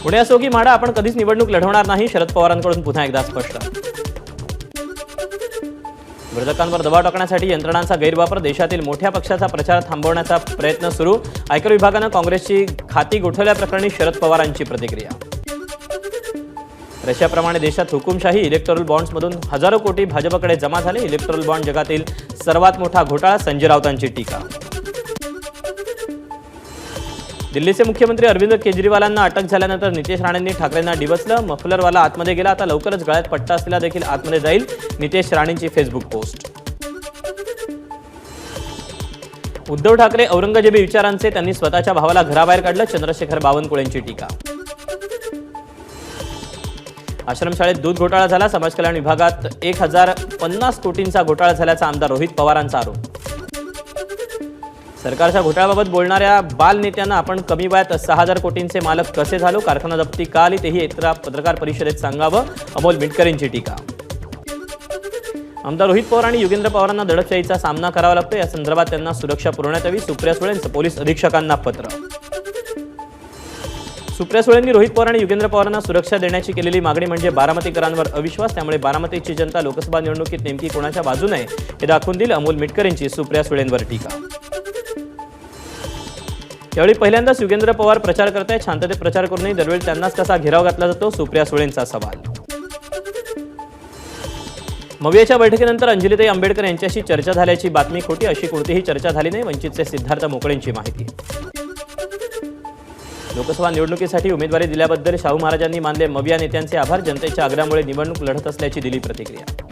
पुणे असो की माढा, आपण कधीच निवडणूक लढवणार नाही, शरद पवारांकडून पुन्हा एकदा स्पष्ट. विरोधकांवर दबाव टाकण्यासाठी यंत्रणांचा गैरवापर, देशातील मोठ्या पक्षाचा प्रचार थांबवण्याचा प्रयत्न सुरू. आयकर विभागानं काँग्रेसची खाती गोठवल्याप्रकरणी शरद पवारांची प्रतिक्रिया. रशियाप्रमाणे देशात हुकुमशाही, इलेक्टोरल बॉन्ड्समधून हजारो कोटी भाजपकडे जमा झाले. इलेक्टोरल बॉन्ड जगातील सर्वात मोठा घोटाळा, संजय राऊतांची टीका. दिल्लीचे मुख्यमंत्री अरविंद केजरीवालांना अटक झाल्यानंतर नितेश राणेंनी ठाकरेंना डिवचलं. मफलरवाला आतमध्ये गेला, आता लवकरच गळ्यात पट्टा असलेला देखील आतमध्ये जाईल. नितेश राणेंची फेसबुक पोस्ट. उद्धव ठाकरे औरंगजेबी विचारांचे, त्यांनी स्वतःच्या भावाला घराबाहेर काढलं. चंद्रशेखर बावनकुळेंची टीका. आश्रमशाळेत दूध घोटाळा झाला. समाज कल्याण विभागात 1050 कोटींचा घोटाळा झाल्याचा आमदार रोहित पवारांचा आरोप. सरकारच्या घोटाळ्याबाबत बोलणाऱ्या बाल नेत्यांना आपण कमी वयात 6000 कोटींचे मालक कसे झालो, कारखाना जप्ती का आली तेही एका पत्रकार परिषदेत सांगावं. अमोल मिटकरींची टीका. आमदार रोहित पवार आणि युगेंद्र पवारांना दडपशाहीचा सामना करावा लागतो, या संदर्भात त्यांना सुरक्षा पुरवण्यात यावी. सुप्रिया सुळेंचं पोलीस अधीक्षकांना पत्र. सुप्रिया सुळेंनी रोहित पवार आणि युगेंद्र पवारांना सुरक्षा देण्याची केलेली मागणी म्हणजे बारामतीकरांवर अविश्वास, त्यामुळे बारामतीची जनता लोकसभा निवडणुकीत नेमकी कोणाच्या बाजूने हे दाखवून दिलं. अमोल मिटकरींची सुप्रिया सुळेंवर टीका. यावेळी पहिल्यांदाच युगेंद्र पवार प्रचार करतायत. शांततेत प्रचार करूनही दरवेळी त्यांनाच कसा घेराव घातला जातो, सुप्रिया सुळेंचा सवाल. मवियाच्या बैठकीनंतर अंजलीताई आंबेडकर यांच्याशी चर्चा झाल्याची बातमी खोटी, अशी कोणतीही चर्चा झाली नाही. वंचितचे सिद्धार्थ मोकळेंची माहिती. लोकसभा निवडणुकीसाठी उमेदवारी दिल्याबद्दल शाहू महाराजांनी मानले मविया नेत्यांचे आभार. जनतेच्या आग्रहामुळे निवडणूक लढत असल्याची दिली प्रतिक्रिया.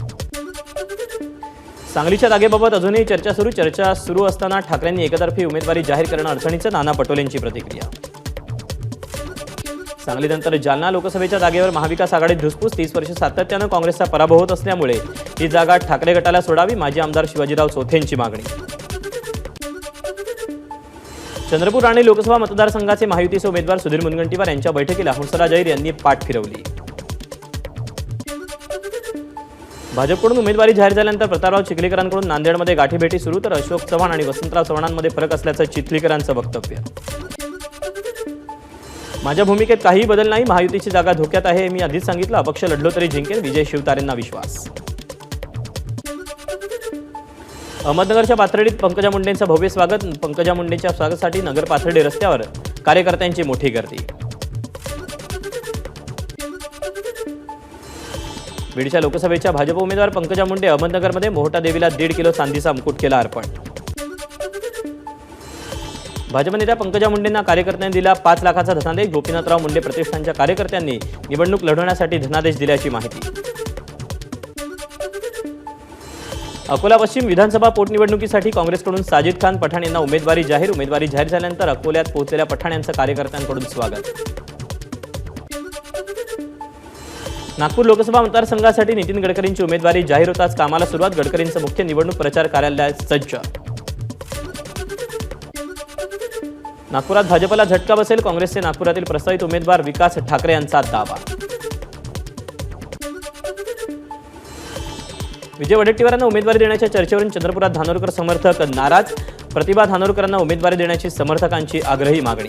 सांगलीच्या जागेबाबत अजूनही चर्चा सुरू असताना ठाकरेंनी एकतर्फी उमेदवारी जाहीर करणं अडचणीचं, नाना पटोलेंची प्रतिक्रिया. सांगलीनंतर जालना लोकसभेच्या जागेवर महाविकास आघाडीत धुसफूस. 30 वर्ष सातत्यानं काँग्रेसचा पराभव होत असल्यामुळे ही जागा ठाकरे गटाला सोडावी, माजी आमदार शिवाजीराव चोथेंची मागणी. चंद्रपूर राणे लोकसभा मतदारसंघाचे महायुतीचे उमेदवार सुधीर मुनगंटीवार यांच्या बैठकीला हंसराज अहिर यांनी पाठ फिरवली. भाजपकडून उमेदवारी जाहीर झाल्यानंतर प्रतापराव चिखलीकरांकडून नांदेडमध्ये गाठीभेटी सुरू, तर अशोक चव्हाण आणि वसंतराव चव्हाणांमध्ये फरक असल्याचं चिखलीकरांचं वक्तव्य. माझ्या भूमिकेत काहीही बदल नाही, महायुतीची जागा धोक्यात आहे, मी आधीच सांगितलं, अपक्ष लढलो तरी जिंकेल, विजय शिवतारेंना विश्वास. अहमदनगरच्या पाथर्डीत पंकजा मुंडेंचं भव्य स्वागत. पंकजा मुंडेंच्या स्वागतासाठी नगर पाथर्डी रस्त्यावर कार्यकर्त्यांची मोठी गर्दी. बीडच्या लोकसभेच्या भाजप उमेदवार पंकजा मुंडे अहमदनगरमध्ये मोहटा देवीला 1.5 किलो चांदीचा मुकुट केला अर्पण. भाजप नेत्या पंकजा मुंडेंना कार्यकर्त्यांनी दिला 5 लाखाचा धनादेश. गोपीनाथराव मुंडे प्रतिष्ठानच्या कार्यकर्त्यांनी निवडणूक लढवण्यासाठी धनादेश दिल्याची माहिती. अकोला पश्चिम विधानसभा पोटनिवडणुकीसाठी काँग्रेसकडून साजिद खान पठाण यांना उमेदवारी जाहीर. उमेदवारी जाहीर झाल्यानंतर अकोल्यात पोहोचलेल्या पठाण यांचं कार्यकर्त्यांकडून स्वागत. नागपूर लोकसभा मतदारसंघासाठी नितीन गडकरींची उमेदवारी जाहीर होताच कामाला सुरुवात. गडकरींचं मुख्य निवडणूक प्रचार कार्यालय सज्ज. नागपुरात भाजपला झटका बसेल, काँग्रेसचे नागपुरातील प्रस्तावित उमेदवार विकास ठाकरे यांचा दावा. विजय वडेट्टीवारांना उमेदवारी देण्याच्या चर्चेवरून चंद्रपुरात धानोरकर समर्थक नाराज. प्रतिभा धानोरकरांना उमेदवारी देण्याची समर्थकांची आग्रही मागणी.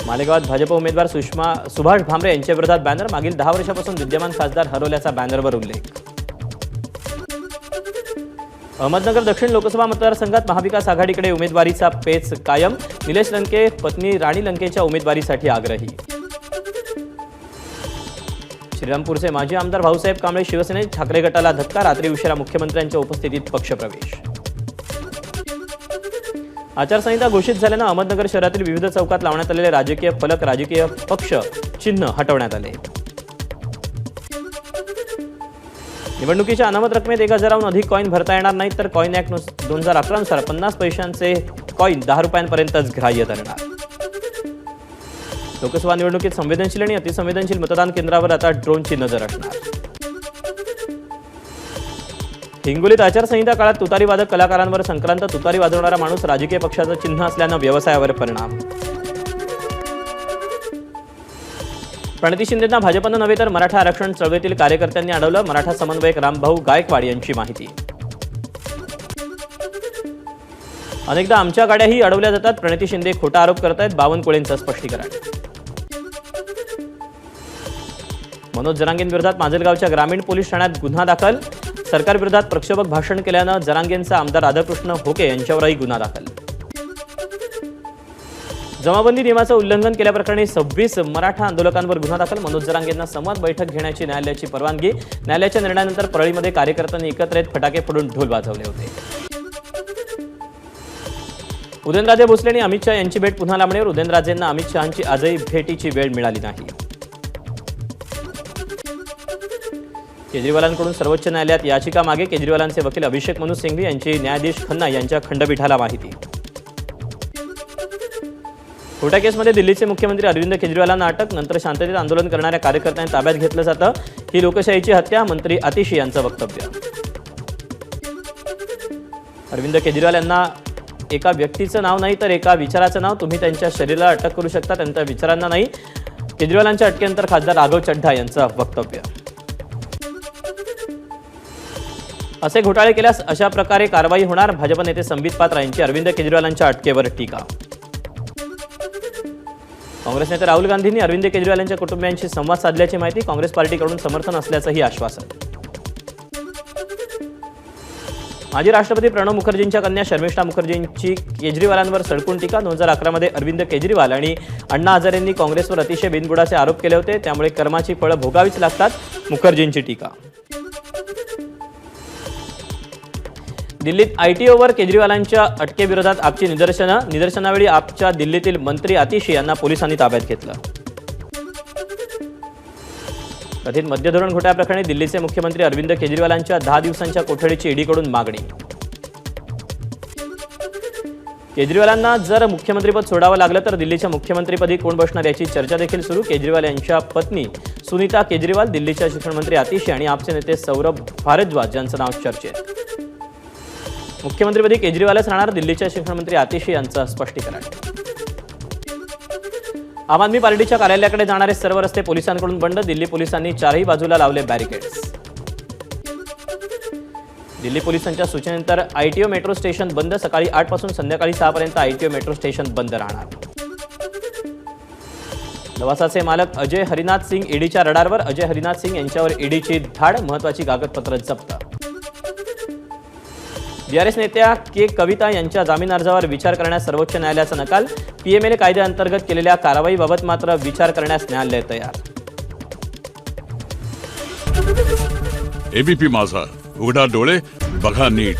मालेगावात भाजप उमेदवार सुभाष भामरे यांच्या विरोधात बॅनर. मागील 10 वर्षापासून विद्यमान खासदार हरवल्याचा बॅनरवर उल्लेख. अहमदनगर दक्षिण लोकसभा मतदारसंघात महाविकास आघाडीकडे उमेदवारीचा पेच कायम. निलेश लंके पत्नी राणी लंकेच्या उमेदवारीसाठी आग्रही. श्रीरामपूरचे माजी आमदार भाऊसाहेब कांबळे शिवसेनेत, ठाकरे गटाला धक्का. रात्री उशिरा मुख्यमंत्र्यांच्या उपस्थितीत पक्षप्रवेश. आचारसंहिता घोषित झाल्यानं अहमदनगर शहरातील विविध चौकात लावण्यात आलेले राजकीय फलक, राजकीय पक्ष चिन्ह हटवण्यात आले. निवडणुकीच्या अनामत रकमेत 1000हून अधिक कॉईन भरता येणार नाहीत, तर कॉईन ॲक्ट 2011 नुसार 50 पैशांचे कॉईन 10 रुपयांपर्यंतच ग्राह्य धरणार. लोकसभा निवडणुकीत संवेदनशील आणि अतिसंवेदनशील मतदान केंद्रावर आता ड्रोनची नजर असणार. हिंगोलीत आचारसंहिता काळात तुतारी वादक कलाकारांवर संक्रांत. तुतारी वाजवणारा माणूस राजकीय पक्षाचं चिन्ह असल्यानं व्यवसायावर परिणाम. प्रणिती शिंदेंना भाजपनं नव्हे तर मराठा आरक्षण चळवळीतील कार्यकर्त्यांनी अडवलं. मराठा समन्वयक रामभाऊ गायकवाड यांची माहिती. अनेकदा आमच्या गाड्याही अडवल्या जातात. प्रणिती शिंदे खोटा आरोप करतायत. बावनकुळेंचं स्पष्टीकरण. मनोज जरांगेंविरोधात माजलगावच्या ग्रामीण पोलीस ठाण्यात गुन्हा दाखल. सरकारविरोधात प्रक्षोभक भाषण केल्यानं जरांगेंचा आमदार राधाकृष्ण होके यांच्यावरही गुन्हा दाखल. जमाबंदी नियमाचं उल्लंघन केल्याप्रकरणी 26 मराठा आंदोलकांवर गुन्हा दाखल. मनोज जरांगेंना संवाद बैठक घेण्याची न्यायालयाची परवानगी. न्यायालयाच्या निर्णयानंतर परळीमध्ये कार्यकर्त्यांनी एकत्र येत फटाके फोडून ढोल वाजवले होते. उदयनराजे भोसले आणि अमित शहा यांची भेट पुन्हा लांबणीवर. उदयनराजेंना अमित शहांची आजही भेटीची वेळ मिळाली नाही. केजरीवालांकडून सर्वोच्च न्यायालयात याचिका मागे. केजरीवालांचे वकील अभिषेक मनु सिंघवी यांची न्यायाधीश खन्ना यांच्या खंडपीठाला माहिती. खोट्या केसमध्ये दिल्लीचे मुख्यमंत्री अरविंद केजरीवालांना अटक. नंतर शांततेत आंदोलन करणाऱ्या कार्यकर्त्यांना ताब्यात घेतलं जातं. ही लोकशाहीची हत्या. मंत्री आतिशी यांचं वक्तव्य. अरविंद केजरीवाल यांना एका व्यक्तीचं नाव नाही तर एका विचाराचं नाव. तुम्ही त्यांच्या शरीराला अटक करू शकता, त्यांच्या विचारांना नाही. केजरीवालांच्या अटकेनंतर खासदार राघव चड्ढा यांचं वक्तव्य. असे घोटाळे केल्यास अशा प्रकारे कारवाई होणार. भाजप नेते संबित पात्रा यांची अरविंद केजरीवालांच्या अटकेवर टीका. काँग्रेस नेते राहुल गांधींनी अरविंद केजरीवाल यांच्या कुटुंबियांशी संवाद साधल्याची माहिती. काँग्रेस पार्टीकडून समर्थन असल्याचंही आश्वासन. माजी राष्ट्रपती प्रणव मुखर्जींच्या कन्या शर्मिष्ठा मुखर्जींची केजरीवालांवर सडकून टीका. 2011 मध्ये अरविंद केजरीवाल आणि अण्णा हजारेंनी काँग्रेसवर अतिशय बिनबुडाचे आरोप केले होते. त्यामुळे कर्माची फळं भोगावीच लागतात. मुखर्जींची टीका. दिल्लीत आयटीओवर केजरीवालांच्या अटकेविरोधात आपची निदर्शनावेळी आपच्या दिल्लीतील मंत्री आतिशी यांना पोलिसांनी ताब्यात घेतलं. कथित मद्यधोरण घोटाळ्याप्रकरणी दिल्लीचे मुख्यमंत्री अरविंद केजरीवालांच्या 10 दिवसांच्या कोठडीची ईडीकडून मागणी. केजरीवालांना जर मुख्यमंत्रीपद सोडावं लागलं तर दिल्लीच्या मुख्यमंत्रीपदी कोण बसणार याची चर्चा देखील सुरू. केजरीवाल यांच्या पत्नी सुनीता केजरीवाल, दिल्लीच्या शिक्षणमंत्री आतिशी आणि आपचे नेते सौरभ भारद्वाज यांचं नाव चर्चेत. मुख्यमंत्रीपदी केजरीवालच राहणार. दिल्लीच्या शिक्षणमंत्री आतिशी यांचं स्पष्टीकरण. आम आदमी पार्टीच्या कार्यालयाकडे जाणारे सर्व रस्ते पोलिसांकडून बंद. दिल्ली पोलिसांनी चारही बाजूला लावले बॅरिकेड्स. दिल्ली पोलिसांच्या सूचनेनंतर आयटीओ मेट्रो स्टेशन बंद. सकाळी 8 पासून संध्याकाळी 6 पर्यंत आयटीओ मेट्रो स्टेशन बंद राहणार. लवासाचे मालक अजय हरिनाथ सिंग ईडीच्या रडारवर. अजय हरिनाथ सिंग यांच्यावर ईडीची धाड. महत्वाची कागदपत्र जप्त. बीआरएस नेत्या के कविता यांच्या जामीन अर्जावर विचार करण्यास सर्वोच्च न्यायालयाचा नकार. पीएमएल कायद्याअंतर्गत केलेल्या कारवाईबाबत मात्र विचार करण्यास न्यायालय तयार. एबीपी माझा, उघडा डोळे बघा नीट.